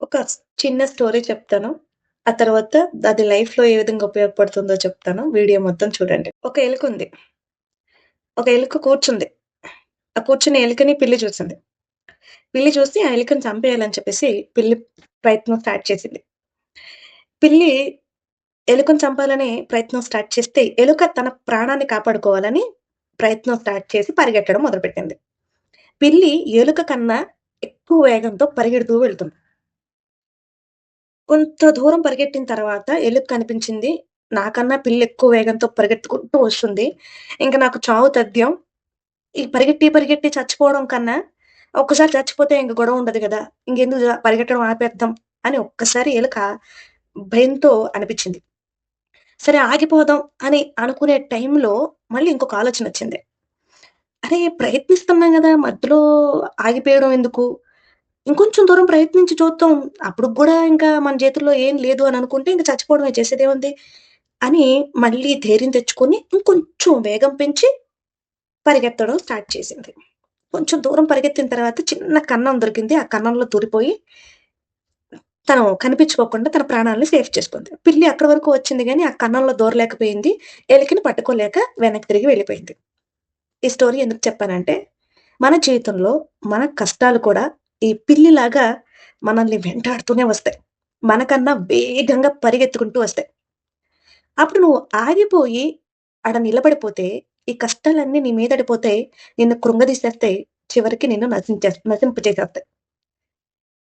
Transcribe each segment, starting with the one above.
ఒక చిన్న స్టోరీ చెప్తాను. ఆ తర్వాత అది లైఫ్‌లో ఏ విధంగా ఉపయోగపడుతుందో చెప్తాను. వీడియో మొత్తం చూడండి. ఒక ఎలుకుంది. ఒక ఎలుక కూర్చుంది. ఆ కూర్చున్న ఎలుకని పిల్లి చూసింది. పిల్లి చూసి ఆ ఎలుకని చంపేయాలని చెప్పేసి పిల్లి ప్రయత్నం స్టార్ట్ చేసింది. పిల్లి ఎలుకని చంపాలని ప్రయత్నం స్టార్ట్ చేస్తే, ఎలుక తన ప్రాణాన్ని కాపాడుకోవాలని ప్రయత్నం స్టార్ట్ చేసి పరిగెట్టడం మొదలుపెట్టింది. పిల్లి ఎలుక కన్నా ఎక్కువ వేగంతో పరిగెడుతూ వెళ్తుంది. కొంత దూరం పరిగెట్టిన తర్వాత ఎలుక కనిపించింది. నాకన్నా పిల్లెక్కువ వేగంతో పరిగెత్తుకుంటూ వస్తుంది. ఇంక నాకు చావు తథ్యం. ఈ పరిగెట్టి, పరిగెట్టి చచ్చిపోవడం కన్నా, ఒక్కసారి చచ్చిపోతే ఇంక గొడవ ఉండదు గదా! ఇంకెందుకు పరిగెట్టడం ఆపేద్దాం అని ఒక్కసారి ఎలుక భయంతో అనిపిచ్చింది. సరే ఆగిపోదాం అని అనుకునే టైంలో మళ్ళీ ఇంకొక ఆలోచనొచ్చింది. అరే! ప్రయత్నిస్తున్నాం గదా! మధ్యలో ఆగిపోయడం ఎందుకు? ఇంకొంచెం దూరం ప్రయత్నించి చూద్దాం. అప్పటికి గూడా ఇంకా మన చేతుల్లో ఏం లేదు అని అనుకుంటే ఇంక చచ్చిపోవడమే చేసేదేముంది? అని మళ్ళీ ధైర్యం తెచ్చుకొని ఇంకొంచెం వేగం పెంచి పరిగెత్తడం స్టార్ట్ చేసింది. కొంచెం దూరం పరిగెత్తిన తర్వాత చిన్న కన్నం దొరికింది. ఆ కన్నంలో దూరిపోయి తను కనిపించుకోకుండా తన ప్రాణాల్ని సేఫ్ చేసుకుంది. పిల్లి అక్కడి వరకు వచ్చింది గానీ, ఆ కన్నంలో దూరలేకపోయింది. ఎలికని పట్టుకోలేక వెనక్కి తిరిగి వెళ్ళిపోయింది. ఈ స్టోరీ ఎందుకు చెప్పానంటే, మన జీవితంలో మన కష్టాలు కూడా ఈ పిల్లిలాగా మనల్ని వెంటాడుతూనే వస్తాయి. మనకన్నా వేగంగా పరిగెత్తుకుంటూ వస్తాయి. అప్పుడు నువ్వు ఆగిపోయి ఆడ నిలబడిపోతే, ఈ కష్టాలన్నీ నీ మీదడిపోతాయి. నిన్ను కృంగదీసేస్తాయి. చివరికి నిన్ను నశింపచేసేస్తాయి.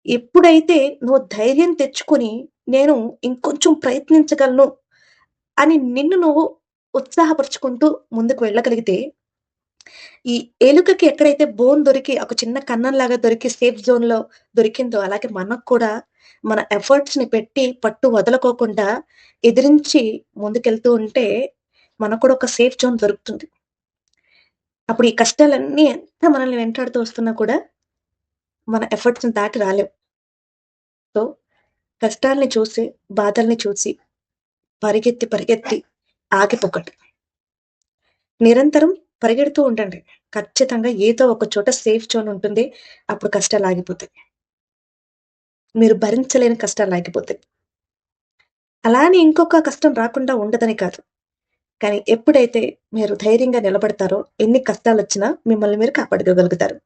ఎప్పుడైతే నువ్వు ధైర్యం తెచ్చుకొని, నేను ఇంకొంచెం ప్రయత్నించగలను అని నిన్ను నువ్వు ఉత్సాహపరుచుకుంటూ ముందుకు వెళ్ళగలిగితే, ఈ ఎలుకకి ఎక్కడైతే బోన్ దొరికి, ఒక చిన్న కన్నంలాగా దొరికి సేఫ్ జోన్‌లో దొరికిందో, అలాగే మనకు కూడా మన ఎఫర్ట్స్‌ని పెట్టి పట్టు వదలుకోకుండా ఎదిరించి ముందుకెళ్తూ ఉంటే, మనకు కూడా ఒక సేఫ్ జోన్ దొరుకుతుంది. అప్పుడు ఈ కష్టాలన్నీ ఎంత మనల్ని వెంటాడుతూ వస్తున్నా కూడా, మన ఎఫర్ట్స్‌ని దాటి రాలేం. సో, కష్టాల్ని చూసి, బాధల్ని చూసి పరిగెత్తి, పరిగెత్తి ఆగిపోకండి. నిరంతరం పరిగెడుతూ ఉండండి. ఖచ్చితంగా ఏదో ఒక చోట సేఫ్ జోన్ ఉంటుంది. అప్పుడు కష్టాలాగిపోతాయి. మీరు భరించలేని కష్టాలాగిపోతాయి. అలా అని ఇంకొక కష్టం రాకుండా ఉండదని కాదు. కానీ ఎప్పుడైతే మీరు ధైర్యంగా నిలబడతారో, ఎన్ని కష్టాలొచ్చినా మిమ్మల్ని మీరు కాపాడుకోగలుగుతారు.